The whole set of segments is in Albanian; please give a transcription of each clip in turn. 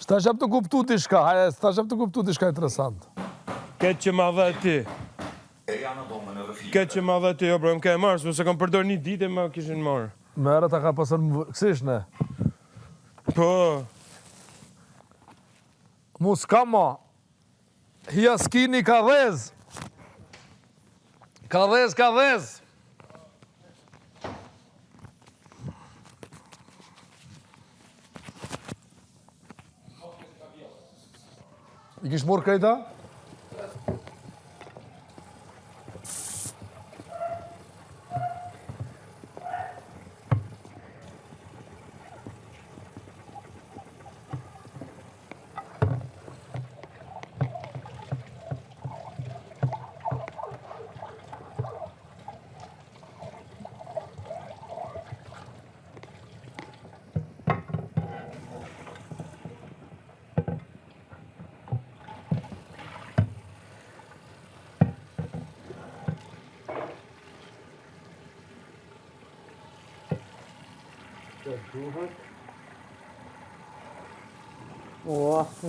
Shta shep të kuptu t'i shka, hajde, shta shep të kuptu t'i shka interesant. Këtë që ma dhe ti. Këtë që ma dhe ti, jo bro, më ke marrë, se kam përdor një ditë e ma kishin marrë. Mere ta ka pasër më kësish, ne? Po. Mu s'ka ma. Hia skini ka dhez. Ka dhez, ka dhez. I kish morë krejta?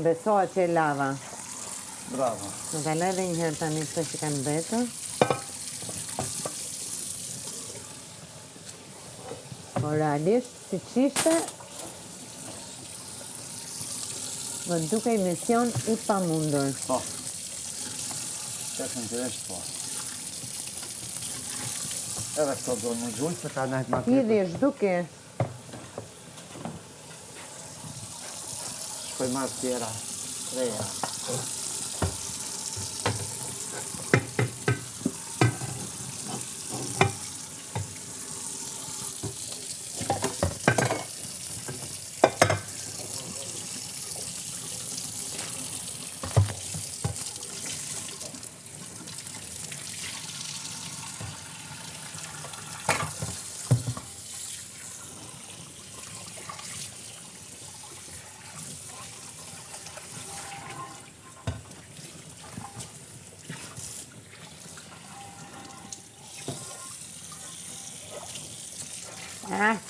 Besohet që e lava. Bravo. Në kaloj edhe një herë tani këto që kanë betur. Por realisht, si qishte, më duke i mision i pamundur. Po. Shënderisht po. Edhe këto do në gjujtë për ta najtë ma të Hidhi është duke. Shkoj marë tjera, treja.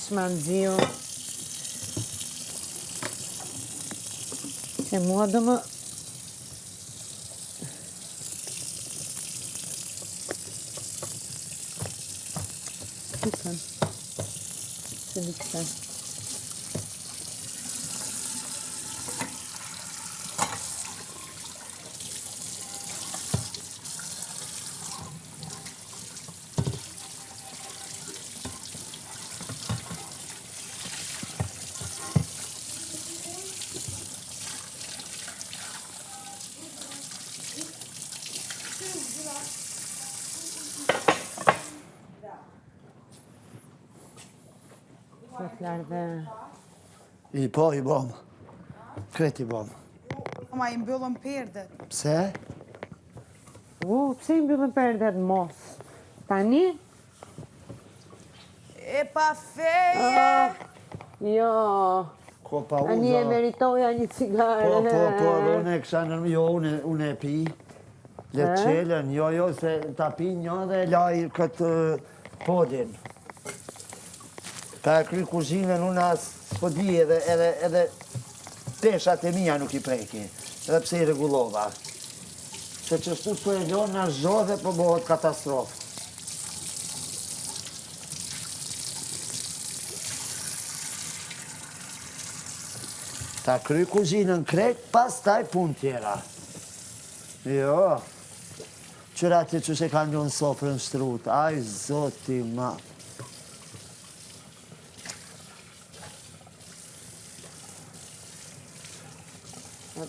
Që më nëziu. Se mua do më... Pikën. Se di këta. I po, i bom. Kret i bom. Ma i mbyllën perdet. Pse? Pse i mbyllën perdet mos? Tani? E pa feje. Jo. Ko pa uzo. Ani e meritoja një cigare. Po, unë e kësha në jo, unë e pi. Le të qelen, jo, se ta pi një dhe laj këtë podin. Ta e kry kuzhinën unë asë po di edhe teshat e mija nuk i preki. Edhe pse i regullova. Se që shtu s'po e gjonë në zhodhe po bëhet katastrofë. Ta kry kuzhinën krejt, pas taj pun tjera. Jo. Qëra ti që se kanë gjonë sofrën shtrut. Aj, zoti ma.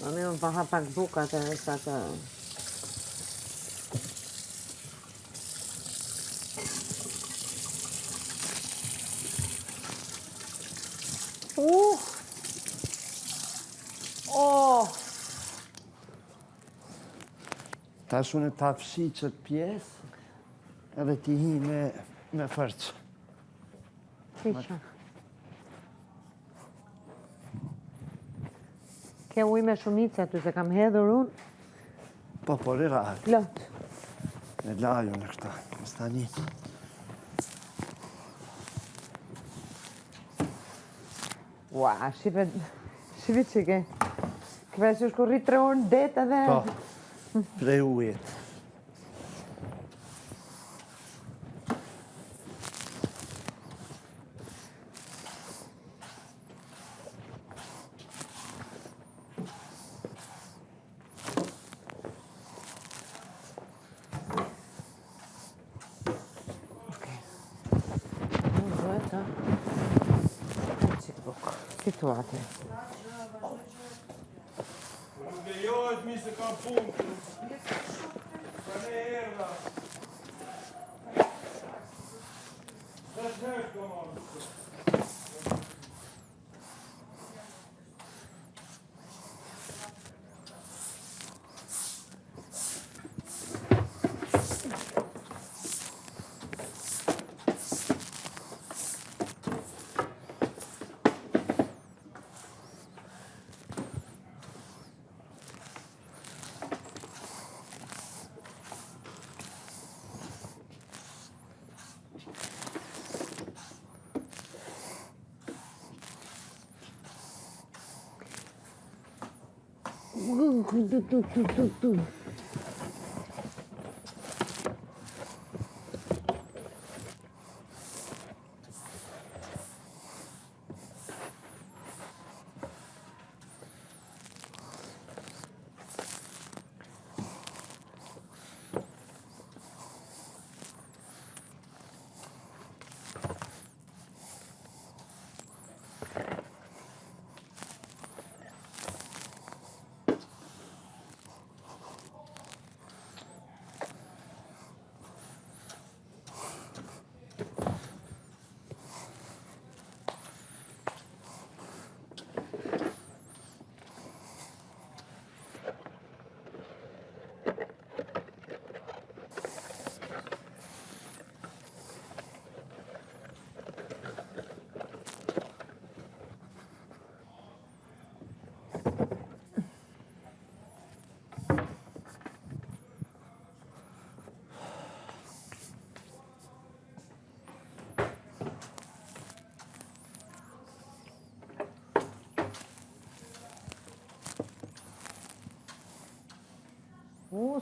A mi më paha pak bukat e sa të... Ta shune ta fshi qëtë pjesë, edhe ti hi me fërqë. Fisha. Ke uj me shumice aty, se kam hedhur unë. Po, liraj. Lot. E laju në këta, mos tani. Ua, shive që ke. Këveç është kur rrit 3 orë në det edhe... Po, prej ujit. Situatë. Nuk lejohet mi se ka punë. Ka ne erdha. Herë ka marrë.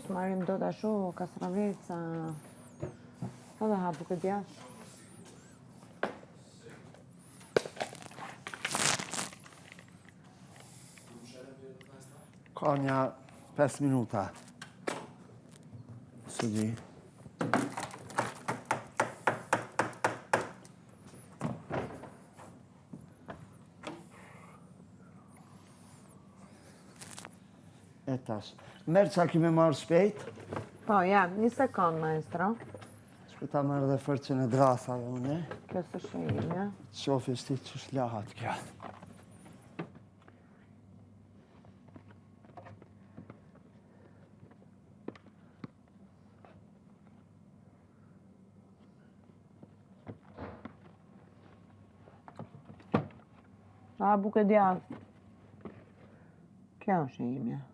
S'marim do të asho kastraveca edhe hapu këtë djash. Ka një 5 minuta. Së di. E tash. Merë qa kime marrë shpejt? Po, ja, 1 sekund, maestro. Shku ta marrë dhe fërqën e drasave une. Kjo së shëjim, ja. Qofi shti që shlahat kjo. A buke djath. Kjo është shëjim, ja.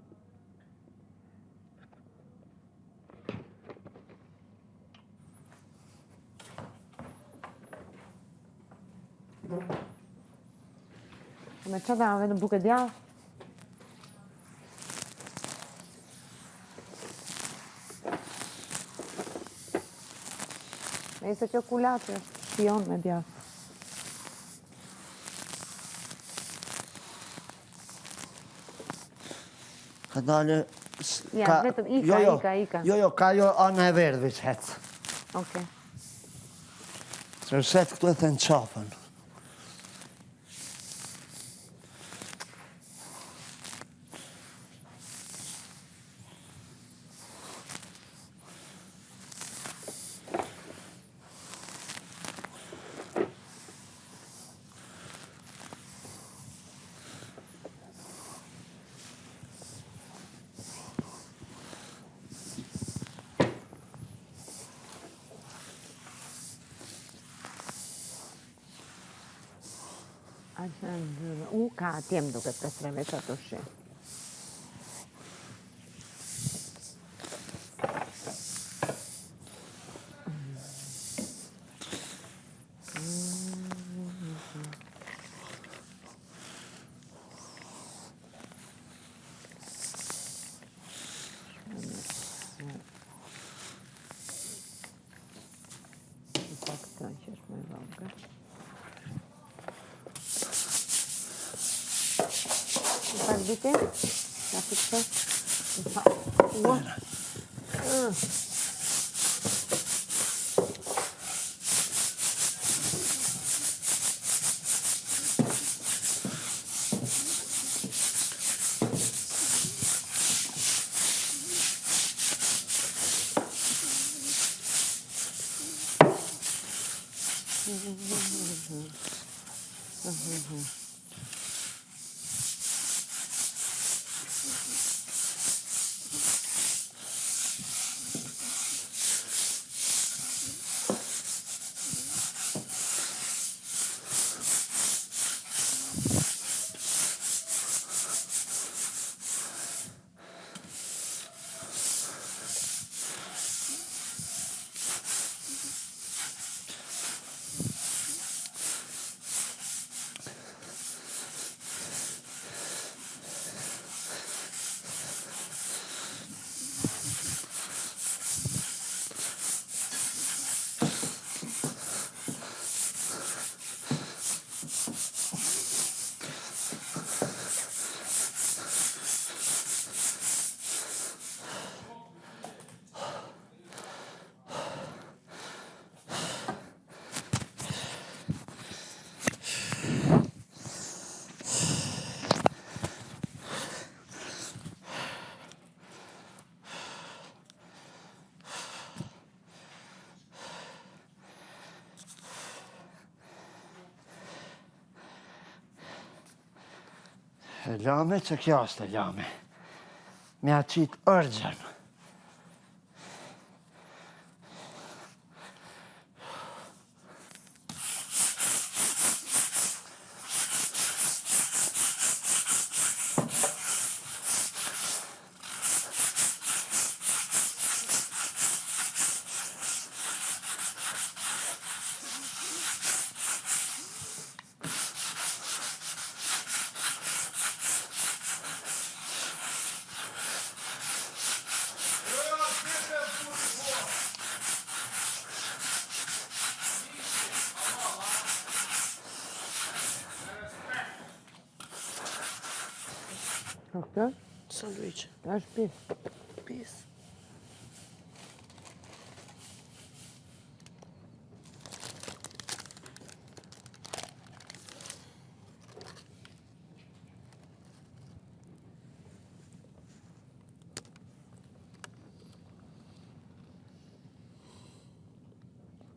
Me që dhe avë në buke djath? Me se kjo kulatë është shion me djath. Ka dalë... Ja, vetëm ika. Jo, ka jo anë e verdhë që hecë. Okej. Sërset këtu e thënë qafën. Ka atjem duke prestreve që të shi. pak biti. Ja fikse. E lame që kjo është e lame. Me a qitë ërgjën. Doktor, Sandwich. është pis. Pis.